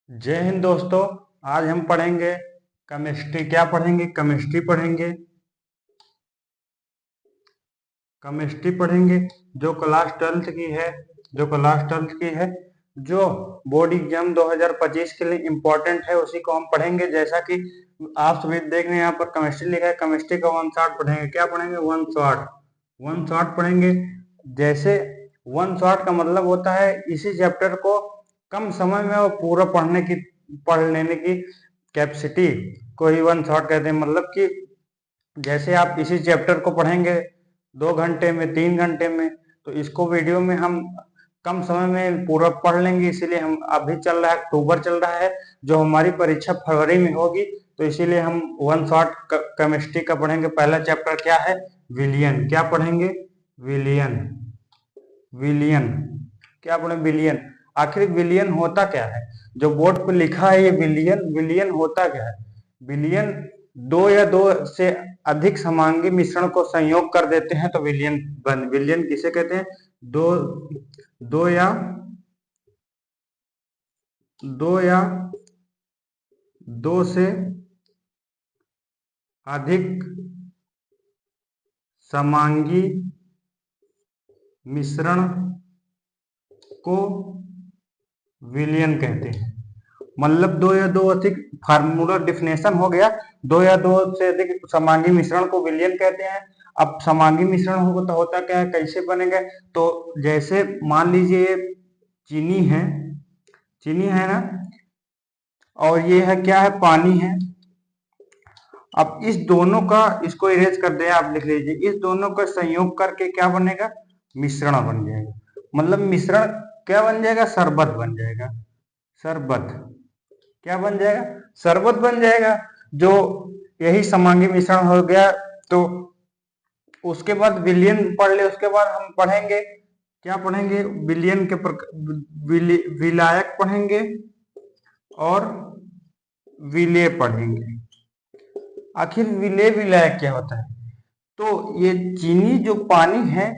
जय हिंद दोस्तों। आज हम पढ़ेंगे केमिस्ट्री। क्या पढ़ेंगे? केमिस्ट्री पढ़ेंगे। केमिस्ट्री पढ़ेंगे जो क्लास 12th की है, जो बोर्ड एग्जाम 2025 के लिए इम्पोर्टेंट है, उसी को हम पढ़ेंगे। जैसा कि आप सभी देख रहे हैं, यहाँ पर केमिस्ट्री लिखा है। केमिस्ट्री का वन शॉट पढ़ेंगे। क्या पढ़ेंगे? वन शॉट पढ़ेंगे। जैसे वन शॉट का मतलब होता है इसी चैप्टर को कम समय में और पूरा पढ़ लेने की कैपेसिटी को ही वन शॉट कहते हैं। मतलब कि जैसे आप इसी चैप्टर को पढ़ेंगे 2 घंटे में, 3 घंटे में, तो इसको वीडियो में हम कम समय में पूरा पढ़ लेंगे। इसीलिए हम अभी चल रहा है, अक्टूबर चल रहा है, जो हमारी परीक्षा फरवरी में होगी, तो इसीलिए हम वन शॉट केमिस्ट्री का पढ़ेंगे। पहला चैप्टर क्या है? विलियन। क्या पढ़ेंगे? विलियन। विलियन। क्या पढ़े? विलियन। आखिर विलियन होता क्या है? जो बोर्ड पर लिखा है ये विलियन, विलियन होता क्या है? विलियन दो या दो से अधिक समांगी मिश्रण को संयोग कर देते हैं तो विलियन किसे कहते हैं? दो दो या दो या दो से अधिक समांगी मिश्रण को विलियन कहते हैं। मतलब दो या दो अधिक, फार्मूला डिफिनेशन हो गया, दो या दो से अधिक समांगी मिश्रण को विलियन कहते हैं। अब समांगी मिश्रण होगा तो होता क्या है, कैसे बनेगा? तो जैसे मान लीजिए चीनी है ना, और ये है क्या है? पानी है। अब इस दोनों का, इसको इरेज कर दे, आप लिख लीजिए, इस दोनों का संयोग करके क्या बनेगा? मिश्रण बन जाएगा। मतलब मिश्रण क्या बन जाएगा? शरबत बन जाएगा। शरबत। क्या बन जाएगा? शरबत बन जाएगा। जो यही समांगी मिश्रण हो गया। तो उसके बाद विलियन पढ़ ले, उसके बाद हम पढ़ेंगे, क्या पढ़ेंगे? विलियन के विलायक पढ़ेंगे और विलेय पढ़ेंगे। आखिर विलेय विलायक क्या होता है? तो ये चीनी जो पानी है,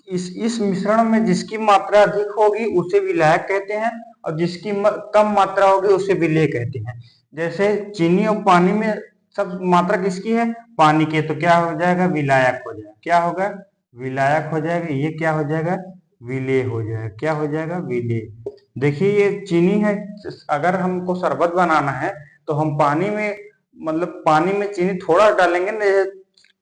इस मिश्रण में जिसकी मात्रा अधिक होगी उसे विलायक कहते हैं, और जिसकी कम मात्रा होगी उसे विलेय कहते हैं। जैसे चीनी और पानी में सब मात्रा किसकी है? पानी की। तो क्या हो जाएगा? विलायक हो जाएगा। क्या होगा? विलायक हो जाएगा। ये क्या हो जाएगा? विलेय हो जाएगा। क्या हो जाएगा? विलेय। देखिए ये चीनी है, अगर हमको शरबत बनाना है तो हम पानी में, मतलब पानी में चीनी थोड़ा डालेंगे ना।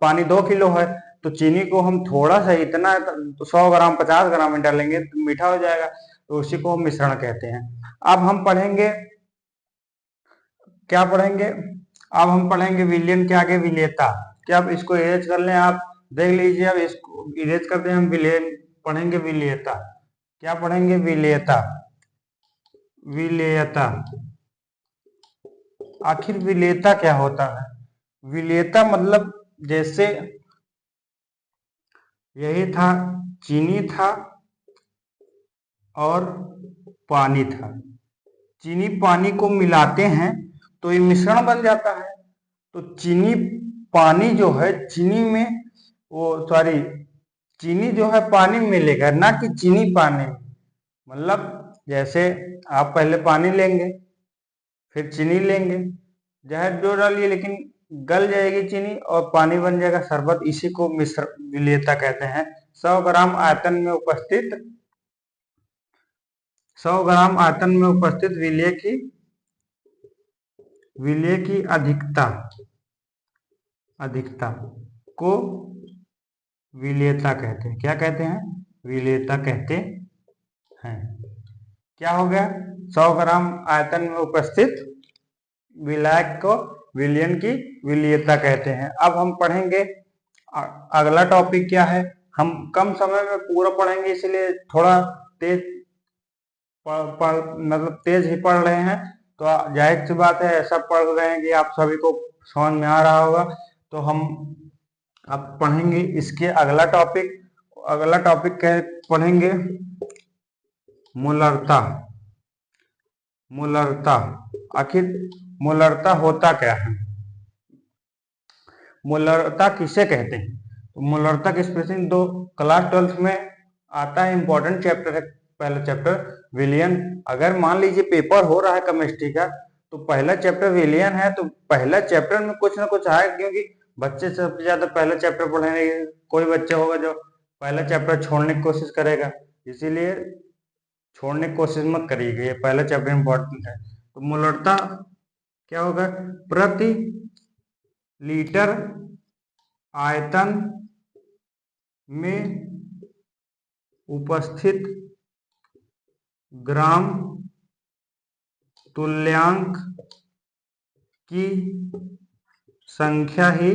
पानी 2 किलो है तो चीनी को हम थोड़ा सा, इतना 100 ग्राम 50 ग्राम में डालेंगे तो मीठा हो जाएगा। तो उसी को हम मिश्रण कहते हैं। अब हम पढ़ेंगे, क्या पढ़ेंगे? अब हम पढ़ेंगे विलियन के आगे विलेयता। क्या आप इसको इरेज कर लें? आप देख लीजिए, अब इसको इरेज करते हैं हम। विलेयन पढ़ेंगे, विलेयता। क्या पढ़ेंगे? विलेयता। विलेयता। आखिर विलेयता क्या होता है? विलेयता मतलब जैसे यही था, चीनी था और पानी था। चीनी पानी को मिलाते हैं तो ये मिश्रण बन जाता है। तो चीनी पानी जो है, चीनी में वो सॉरी चीनी जो है पानी में मिलेगा, ना कि चीनी पानी में। मतलब जैसे आप पहले पानी लेंगे, फिर चीनी लेंगे, जहर जो डालिए, लेकिन गल जाएगी चीनी और पानी बन जाएगा शरबत। इसी को मिश्र विलेयता कहते हैं। 100 ग्राम आयतन में उपस्थित 100 ग्राम आयतन में उपस्थित विलेय की अधिकता अधिकता को विलेयता कहते हैं। क्या कहते हैं? विलेयता कहते हैं। क्या हो गया? 100 ग्राम आयतन में उपस्थित विलायक को विलियन की विलेयता कहते हैं। अब हम पढ़ेंगे अगला टॉपिक क्या है। हम कम समय में पूरा पढ़ेंगे, इसलिए थोड़ा तेज मतलब तेज ही पढ़ रहे हैं। तो जाहिर सी बात है, ऐसा पढ़ रहे हैं कि आप सभी को समझ में आ रहा होगा। तो हम अब पढ़ेंगे इसके अगला टॉपिक पढ़ेंगे मोलरता। मोलरता। आखिर मोलरता होता क्या है? मोलरता किसे कहते हैं? तो मोलरता के स्पेशल दो क्लास 12th में आता है, इंपॉर्टेंट चैप्टर है, पहला चैप्टर। विलियन। अगर मान लीजिए पेपर हो रहा है केमिस्ट्री का, तो पहला चैप्टर विलियन है, तो पहला चैप्टर में कुछ ना कुछ आए, क्योंकि बच्चे सबसे ज्यादा पहला चैप्टर पढ़ेंगे। कोई बच्चा होगा जो पहला चैप्टर छोड़ने की कोशिश करेगा, इसीलिए छोड़ने की कोशिश मत करिएगा, ये पहला चैप्टर इंपॉर्टेंट है। तो मोलरता क्या होगा, प्रति लीटर आयतन में उपस्थित ग्राम तुल्यांक की संख्या ही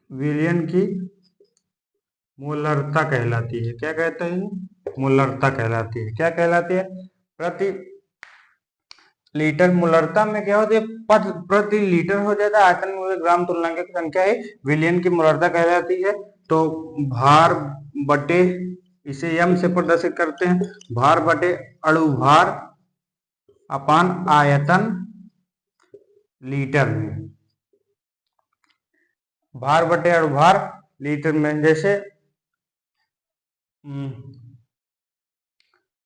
विलियन की मोलरता कहलाती है। क्या कहते हैं, मोलरता कहलाती है। क्या कहलाती है, प्रति लीटर। मोलरता में क्या होती है, प्रति लीटर हो जाता है, आयतन में ग्राम तुल्यांक की संख्या है विलियन की मोलरता कहलाती है। तो भार बटे, इसे यम से प्रदर्शित करते हैं, भार बटे अणुभार अपान आयतन लीटर में। भार बटे अणुभार लीटर में। जैसे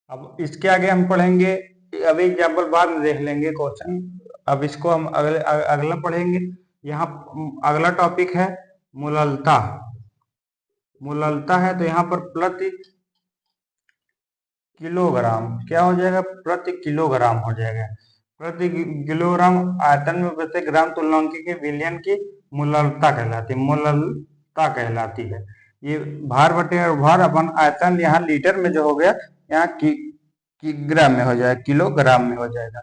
अब इसके आगे हम पढ़ेंगे, अभी एग्जाम्पल बाद में देख लेंगे क्वेश्चन। अब इसको हम अगला पढ़ेंगे। यहाँ अगला टॉपिक है मोललता। मोललता है तो यहाँ पर प्रति किलोग्राम क्या हो जाएगा, प्रति किलोग्राम हो जाएगा। प्रति किलोग्राम आयतन में प्रति ग्राम तुल्यांक के विलियन की मोललता कहलाती है। मोललता कहलाती है। ये भार बटे भार अपन आयतन, यहाँ लीटर में जो हो गया, यहाँ किग्रा में हो जाएगा, किलोग्राम में हो जाएगा।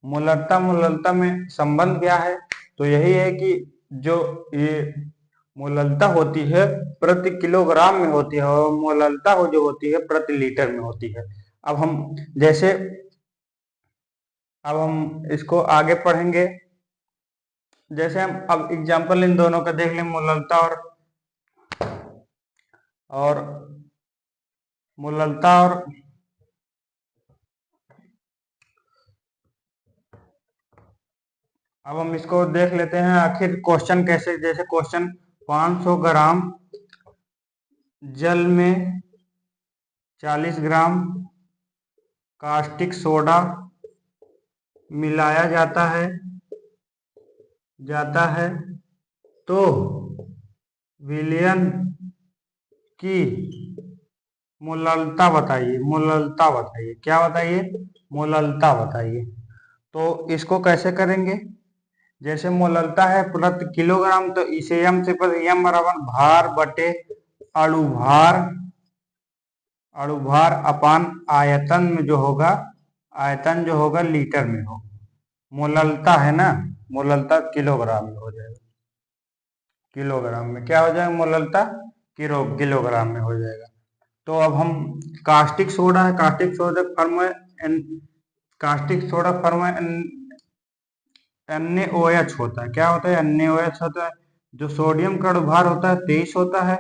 मोललता में संबंध क्या है, तो यही है कि जो ये मोललता होती है प्रति किलोग्राम में होती है, और मोललता हो जो होती है प्रति लीटर में होती है। अब हम इसको आगे पढ़ेंगे। जैसे हम अब एग्जाम्पल इन दोनों का देख लें, मोललता और अब हम इसको देख लेते हैं आखिर क्वेश्चन कैसे। जैसे क्वेश्चन 500 ग्राम जल में 40 ग्राम कास्टिक सोडा मिलाया जाता है तो विलियन की मोललता बताइए। मोललता बताइए, क्या बताइए, मोललता बताइए। तो इसको कैसे करेंगे, जैसे मोललता है प्रति किलोग्राम, तो इसे यम से यम बराबर भार बटे अणुभार अपान आयतन में जो होगा, आयतन जो होगा लीटर में होगा। मोललता है ना, मोललता किलोग्राम में हो जाएगा। किलोग्राम में क्या हो जाएगा, मोललता किलोग्राम में हो जाएगा। तो अब हम कास्टिक सोडा है, कास्टिक सोडा फॉर्म NaOH होता है। क्या होता है, NaOH होता है। जो सोडियम का अणुभार होता है 23 होता है,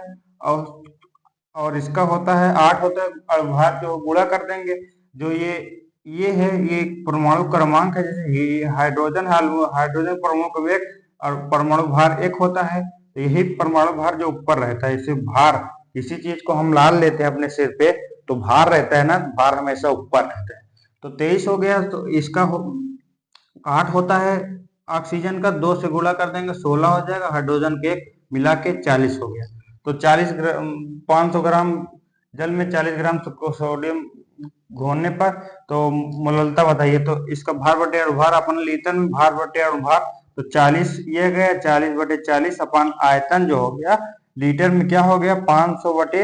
और इसका होता है 8 होता है। अणुभार जो गुणा कर देंगे, जो ये है, ये परमाणु क्रमांक है। जैसे हाइड्रोजन परमाणु का वेग और परमाणु भार 1 होता है, तो यही परमाणु भार जो ऊपर रहता है। इसे भार, किसी चीज को हम लाल लेते हैं अपने सिर पे, तो भार रहता है ना, भार हमेशा ऊपर रहता है। तो 23 हो गया, तो इसका 8 होता है ऑक्सीजन का, 2 से गुणा कर देंगे 16 हो जाएगा। हाइड्रोजन के 1 मिला के 40 हो गया। तो 500 ग्राम जल में 40 ग्राम सोडियम घोलने पर तो मोललता बताइए। तो इसका भार बटे अणुभार अपन लीटर में, भार बटे अणुभार, तो 40 ये गया, 40 बटे 40 अपन आयतन जो हो गया लीटर में क्या हो गया, 500 बटे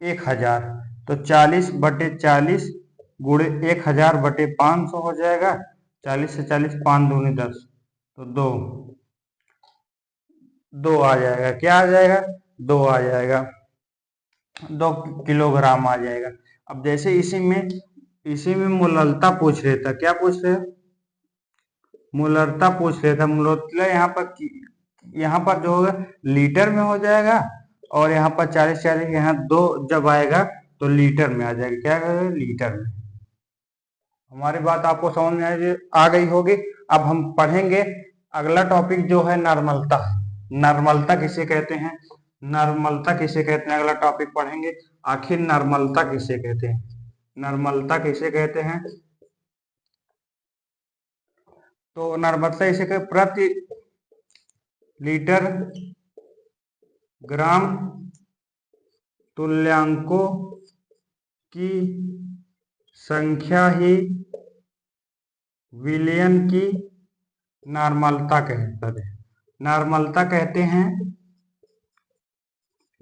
1000। तो 40 बटे 40 गुणे 1000 बटे 500 हो जाएगा। 40 से 40 5 दूनी 10, तो 2 आ जाएगा। क्या आ जाएगा, 2 आ जाएगा, 2 किलोग्राम आ जाएगा। अब जैसे इसी में मोललता पूछ रहे था, क्या पूछ रहे, मोललता पूछ रहे था। मोललता यहाँ पर जो होगा लीटर में हो जाएगा, और यहाँ पर 40 यहाँ 2 जब आएगा तो लीटर में आ जाएगा। क्या करेगा, लीटर में। हमारी बात आपको समझ में आ गई होगी। अब हम पढ़ेंगे अगला टॉपिक जो है नॉर्मलता। नॉर्मलता किसे कहते हैं, नॉर्मलता किसे कहते हैं, अगला टॉपिक पढ़ेंगे। आखिर नॉर्मलता किसे कहते हैं, नॉर्मलता किसे कहते हैं। तो नॉर्मलता इसे कहते प्रति लीटर ग्राम तुल्यांकों की संख्या ही विलयन की नॉर्मलता कहते हैं। नॉर्मलता कहते हैं,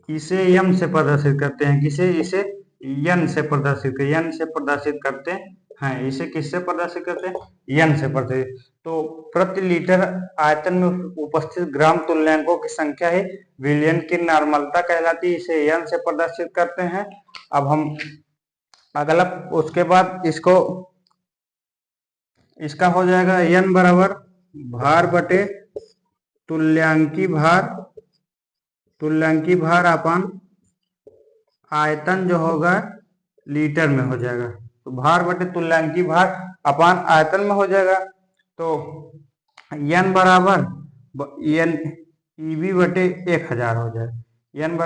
इसे यन से प्रदर्शित करते हैं, किसे, इसे यन से प्रदर्शित यन से प्रदर्शित करते हैं। इसे किससे प्रदर्शित करते हैं, यन से प्रदर्शित। तो प्रति लीटर आयतन में उपस्थित ग्राम तुल्यांकों की संख्या ही विलयन की नॉर्मलता कहलाती है, इसे यन से प्रदर्शित करते हैं। अब हम अगला, उसके बाद इसका हो जाएगा यन बराबर भार बटे तुल्यांकी भार अपन आयतन जो होगा लीटर में हो जाएगा। तो भार बटे तुल्यांकी भार अपान आयतन में हो जाएगा। तो यन बराबर यन ईवी बटे 1000 हो जाएगा। यन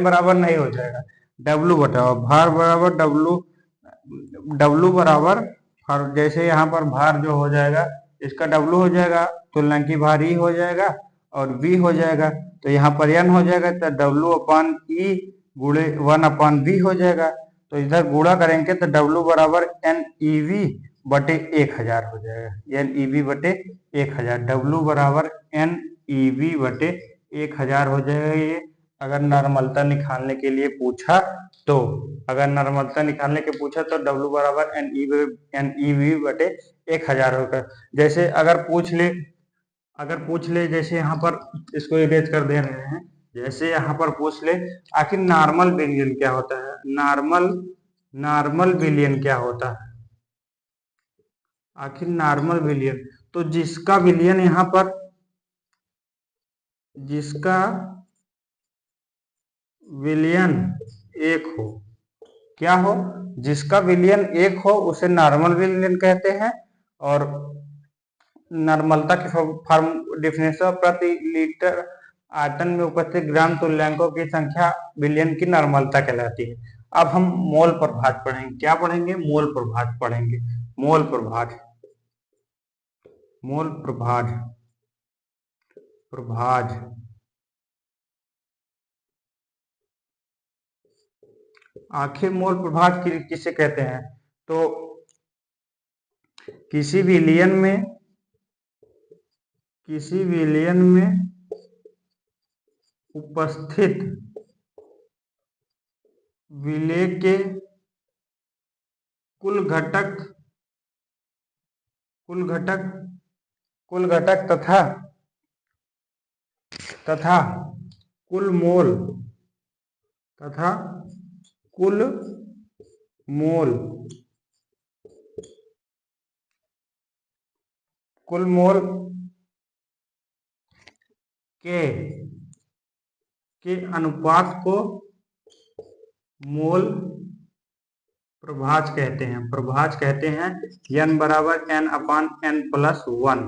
बराबर नहीं हो जाएगा, डब्लू बटा भार बराबर डब्लू बराबर, और जैसे यहाँ पर भार जो हो जाएगा इसका डब्लू हो जाएगा, तुल्यांकी भार ई हो जाएगा और वी हो जाएगा। तो यहाँ पर एन हो जाएगा, तो डब्लू अपान ई गुणे 1/v हो जाएगा। तो इधर गुणा करेंगे तो डब्लू बराबर एन ईवी बटे 1000 हो जाएगा। एन ईवी बटे 1000, डब्लू बराबर एन ईवी बटे 1000 हो जाएगा। ये अगर नॉर्मलता निकालने के लिए पूछा तो, अगर नॉर्मलता निकालने के पूछा तो डब्लू बराबर एन ईवी बटे 1000 होगा। जैसे अगर पूछ ले जैसे यहाँ पर इसको इरेज कर दे रहे हैं, जैसे यहाँ पर पूछ ले आखिर नॉर्मल विलयन क्या होता है, नॉर्मल विलयन क्या होता है, आखिर नॉर्मल विलयन। तो जिसका विलयन यहाँ पर, जिसका विलयन 1 हो, क्या हो, जिसका विलयन 1 हो उसे नॉर्मल विलयन कहते हैं। और नॉर्मलता के फॉर्म डिफिनेशन, प्रति लीटर आयतन में उपस्थित ग्राम तुल्यांकों की संख्या विलयन की नॉर्मलता कहलाती है। अब हम मोल प्रभाज पढ़ेंगे, क्या पढ़ेंगे, मोल प्रभाज पढ़ेंगे। मोल प्रभाज आखिर मोल प्रभाज किसे कहते हैं। तो किसी विलयन में उपस्थित विलेय के कुल घटक तथा कुल मोल के अनुपात को मोल प्रभाज कहते हैं। n बराबर n अपान n प्लस 1,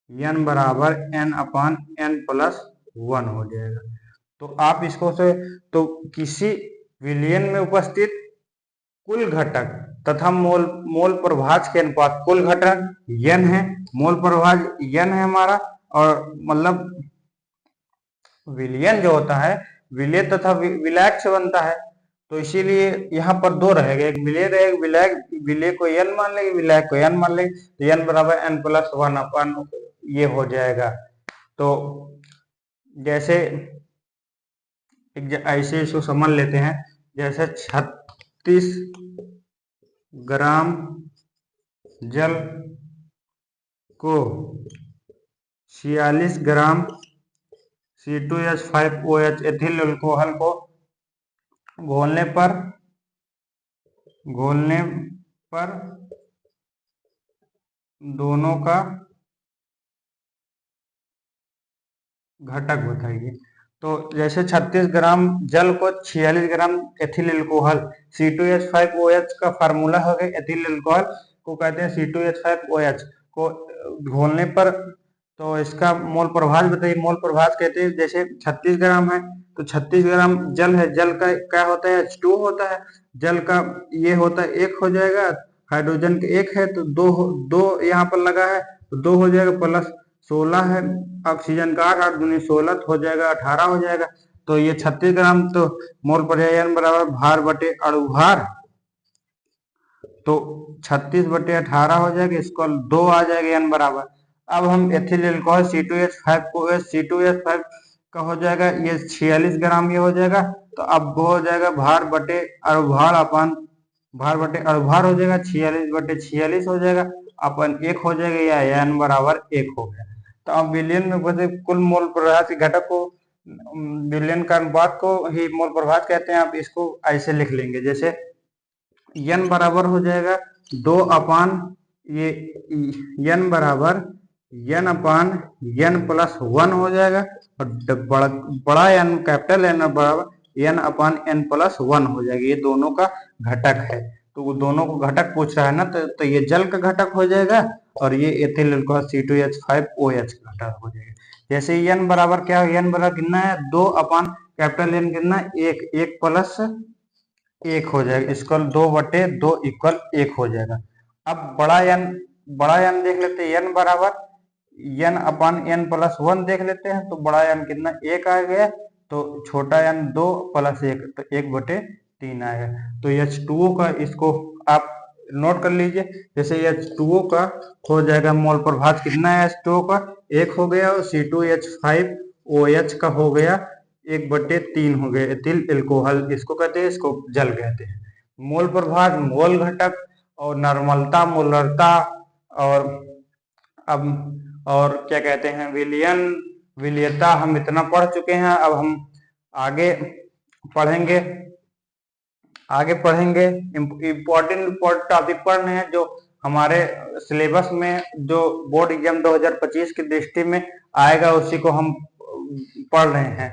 n बराबर n अपान n प्लस 1 हो जाएगा। तो आप इसको से, तो किसी विलयन में उपस्थित कुल घटक तथा मोल प्रभाज के अनुपात, कुल घटक n है, मोल प्रभाज n है हमारा, और मतलब विलयन जो होता है विलेय तथा विलायक से बनता है। तो इसीलिए यहाँ पर 2 रहेगा, एक विलेय रहेगा, विलेय को n मान लेंगे, विलायक को n मान लेंगे, तो n बराबर n प्लस 1 अपन ये हो जाएगा। तो जैसे ऐसे इसको समझ लेते हैं, जैसे 36 ग्राम जल को 46 ग्राम C2H5OH एथिल अल्कोहल को घोलने पर दोनों का घटक बताइए। तो जैसे 36 ग्राम जल को 46 ग्राम एथिल अल्कोहल, C2H5OH का फार्मूला हो गया, एथिल अल्कोहल को कहते हैं C2H5OH, को घोलने पर तो इसका मोल प्रभाज बताइए। मोल प्रभाज कहते हैं जैसे 36 ग्राम है तो 36 ग्राम जल है, जल का क्या होता है, H2 होता है। जल का ये होता है एक हो जाएगा, हाइड्रोजन के एक है तो दो दो यहाँ पर लगा है तो दो हो जाएगा, प्लस 16 है ऑक्सीजन का 8, 8 दूनी 16 तो हो जाएगा 18 हो जाएगा। तो ये 36 ग्राम तो मोल प्रभाजन बराबर भार बटे अणुभार, तो 36/18 हो जाएगा, इसको 2 आ जाएगा n बराबर। अब हम एथिल एल्कोहल C2H5 को C2H5 का हो जाएगा ये 46 ग्राम ये हो जाएगा। तो अब वो हो जाएगा भार बटे अणुभार अपन भार बटे अणुभार हो जाएगा 46/46 हो जाएगा अपन 1 हो जाएगा, या n बराबर 1 हो गया। तो अब विलयन में बचे कुल मोल प्रभाज के घटक को विलयन का अनुपात को ही मोल प्रभाज कहते हैं। आप इसको ऐसे लिख लेंगे जैसे n बराबर हो जाएगा 2 अपान ये n बराबर n अपान n प्लस 1 हो जाएगा, और बड़ा n कैपिटल N बराबर n अपान n प्लस 1 हो जाएगा। ये दोनों का घटक है, तो वो दोनों को घटक पूछ रहा है ना, तो ये जल का घटक हो जाएगा और ये एथिल अल्कोहल C2H5OH का घटक हो जाएगा। जैसे n बराबर क्या है, n बराबर कितना है 2 अपान कैपिटल N कितना 1, 1 प्लस 1 हो जाएगा, इसकल 2/2 इक्वल 1 हो जाएगा। अब बड़ा n देख लेते हैं, n बराबर n अपान n प्लस 1 देख लेते हैं, तो बड़ा n कितना 1 आ गया, तो छोटा n 2 प्लस 1 तो 1/3 आएगा। तो H2O का इसको आप नोट कर लीजिए, जैसे H2O का हो जाएगा मोल प्रभाज कितना है, H2O का 1 हो गया, और C2H5OH का हो गया 1/3 हो गए। एथिल एल्कोहल इसको कहते हैं, इसको जल कहते हैं। मोल प्रभाज मोल घटक और नॉर्मलता मोलरता और अब और क्या कहते हैं विलयन विलयता हम इतना पढ़ चुके हैं। अब हम आगे पढ़ेंगे इम्पोर्टेंट टॉपिक पढ़ रहे हैं जो हमारे सिलेबस में जो बोर्ड एग्जाम 2025 की दृष्टि में आएगा उसी को हम पढ़ रहे हैं।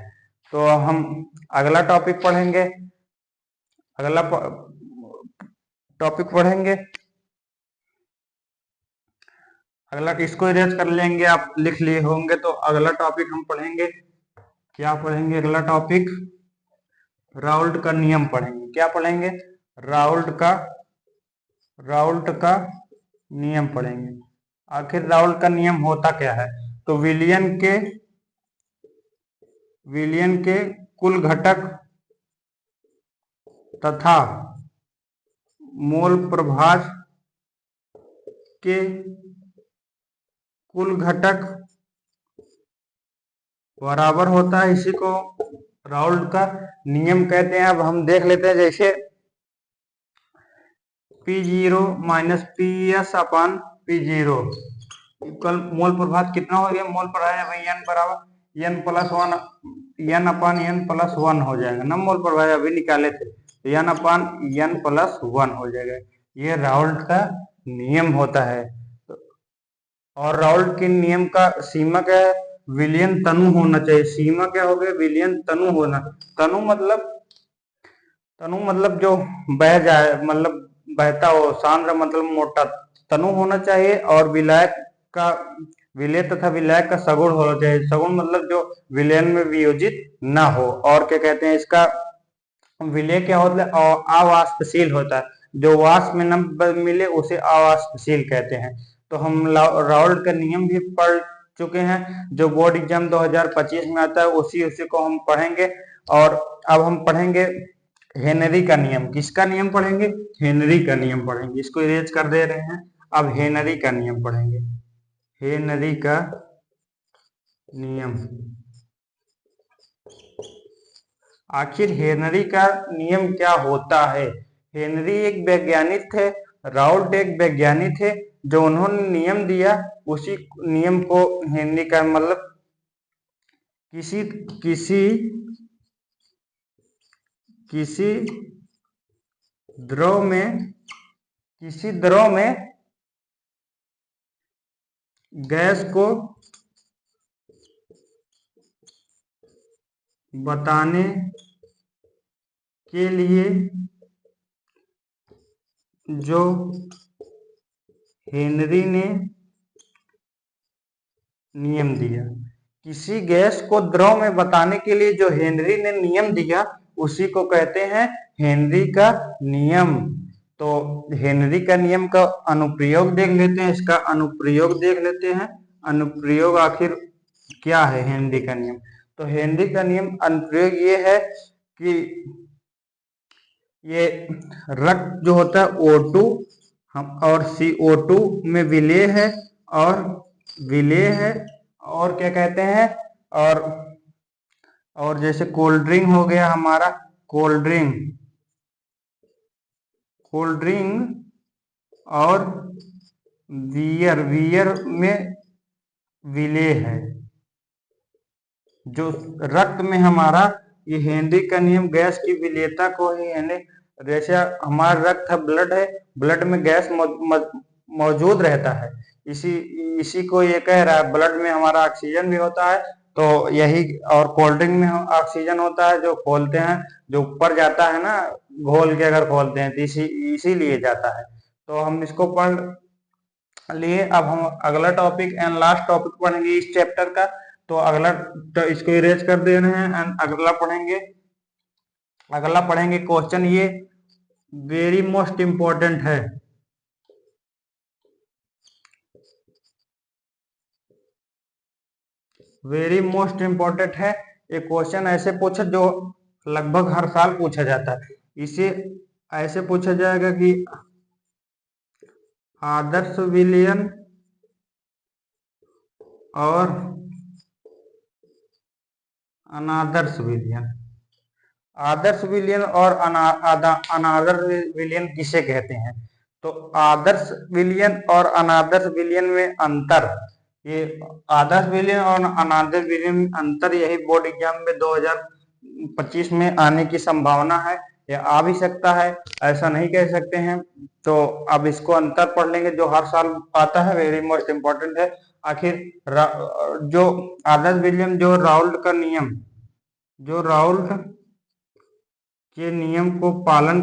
तो हम अगला टॉपिक पढ़ेंगे, अगला टॉपिक पढ़ेंगे, अगला इसको इरेज कर लेंगे, आप लिख लिए होंगे। तो अगला टॉपिक हम पढ़ेंगे, क्या पढ़ेंगे अगला टॉपिक, राउल्ट का नियम पढ़ेंगे। क्या पढ़ेंगे, राउल्ट का नियम पढ़ेंगे। आखिर राउल्ट का नियम होता क्या है, तो विलयन के कुल घटक तथा मोल प्रभाज के कुल घटक बराबर होता है, इसी को राउल्ट का नियम कहते हैं। अब हम देख लेते हैं, जैसे P0 माइनस PS अपान P0 इक्वल मोल प्रभाज कितना हो गया, मोल प्रभाज भाई n बराबर n प्लस 1 n अपान n प्लस 1 हो जाएगा ना, मोल प्रभाज अभी निकाले थे, तो n अपान n प्लस 1 हो जाएगा। ये राउल्ट का नियम होता है। और राउल्ट के नियम का सीमा क्या है, विलयन तनु होना चाहिए। सीमा क्या हो गया, विलयन तनु होना। तनु मतलब जो बह जाए, मतलब बहता हो, सांद्र मतलब मोटा तनु होना चाहिए, और विलायक का विलय तथा विलायक का सगुण होना चाहिए। सगुण मतलब जो विलयन में वियोजित ना हो। और क्या कहते हैं इसका विलय क्या होता है, अवाष्पशील होता है, जो वाष्प में न मिले उसे अवाष्पशील कहते हैं। तो हम राउल्ट का नियम भी पढ़ चुके हैं, जो बोर्ड एग्जाम 2025 में आता है, उसी को हम पढ़ेंगे। और अब हम पढ़ेंगे हेनरी का नियम। किसका नियम पढ़ेंगे, हेनरी का नियम पढ़ेंगे। इसको इरेज कर दे रहे हैं, अब हेनरी का नियम पढ़ेंगे। हेनरी का नियम, आखिर हेनरी का नियम क्या होता है। हेनरी एक वैज्ञानिक थे, राउल्ट एक वैज्ञानिक थे, जो उन्होंने नियम दिया उसी नियम को हेनरी का मतलब किसी किसी किसी द्रव में गैस को बताने के लिए जो हेनरी ने नियम दिया। किसी गैस को द्रव में बताने के लिए जो हेनरी ने नियम दिया उसी को कहते हैं हेनरी का नियम। तो हेनरी का नियम का अनुप्रयोग देख लेते हैं, इसका अनुप्रयोग देख लेते हैं। अनुप्रयोग आखिर क्या है हेनरी का नियम? तो हेनरी का नियम अनुप्रयोग ये है कि ये रक्त जो होता है O2 हम और CO2 में विलेय है और विलेय है और क्या कहते हैं और जैसे कोल्ड ड्रिंक हो गया हमारा, कोल्ड ड्रिंक और वियर में विलेय है। जो रक्त में हमारा ये हेनरी का नियम गैस की विलेयता को ही यानी जैसे हमारा रक्त है, ब्लड में गैस मौजूद रहता है, इसी को ये कह रहा है। ब्लड में हमारा ऑक्सीजन भी होता है तो यही, और कोल्ड ड्रिंक में ऑक्सीजन होता है जो खोलते हैं, जो ऊपर जाता है ना, घोल के अगर खोलते हैं तो इसीलिए जाता है। तो हम इसको पढ़ लिए। अब हम अगला टॉपिक एंड लास्ट टॉपिक पढ़ेंगे इस चैप्टर का। तो अगला तो इसको इरेज कर दे रहे हैं एंड अगला पढ़ेंगे क्वेश्चन, ये वेरी मोस्ट इंपॉर्टेंट है। वेरी मोस्ट इंपॉर्टेंट है। एक क्वेश्चन ऐसे पूछा जो लगभग हर साल पूछा जाता है। इसे ऐसे पूछा जाएगा कि आदर्श विलयन और अनादर्श विलयन, आदर्श विलयन और अनादर्श विलयन किसे कहते हैं? तो आदर्श विलयन और अनादर्श विलयन में अंतर, ये आदर्श विलयन और अनादर्श विलयन में अंतर यही बोर्ड एग्जाम में 2025 में आने की संभावना है, या आ भी सकता है, ऐसा नहीं कह सकते हैं। तो अब इसको अंतर पढ़ लेंगे जो हर साल आता है, वेरी मोस्ट इंपॉर्टेंट है। आखिर जो आदर्श विलयन जो राउल्ट का नियम, जो राउल्ट के नियम को पालन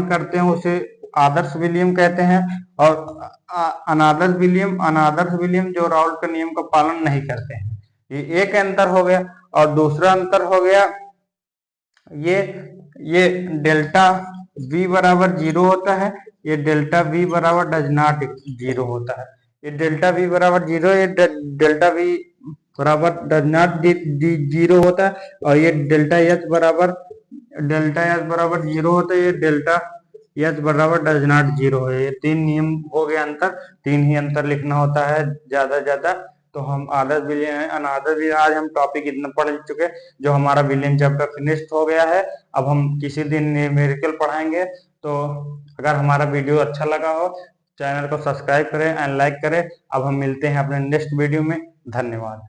करते हैं उसे आदर्श विलियम कहते हैं। और अनादर्श विलियम जो राउल्ट के नियम का पालन नहीं करते हैं। ये एक अंतर हो गया। और दूसरा अंतर हो गया ये डेल्टा V बराबर 0 होता है, ये डेल्टा V बराबर डज नॉट 0 होता है। ये डेल्टा V बराबर 0, ये डेल्टा V बराबर डज नॉट 0 होता है। और ये डेल्टा H बराबर 0 होता है, ये डेल्टा H बराबर डज नॉट 0 है। ये तीन नियम हो गए अंतर, तीन ही अंतर लिखना होता है ज्यादा। तो हम आदर्श विलयन अनादर्श विलयन आज हम टॉपिक इतना पढ़ चुके, जो हमारा विलयन चैप्टर फिनिश्ड हो गया है। अब हम किसी दिन न्यूमेरिकल पढ़ाएंगे। तो अगर हमारा वीडियो अच्छा लगा हो, चैनल को सब्सक्राइब करें एंड लाइक करें। अब हम मिलते हैं अपने नेक्स्ट वीडियो में। धन्यवाद।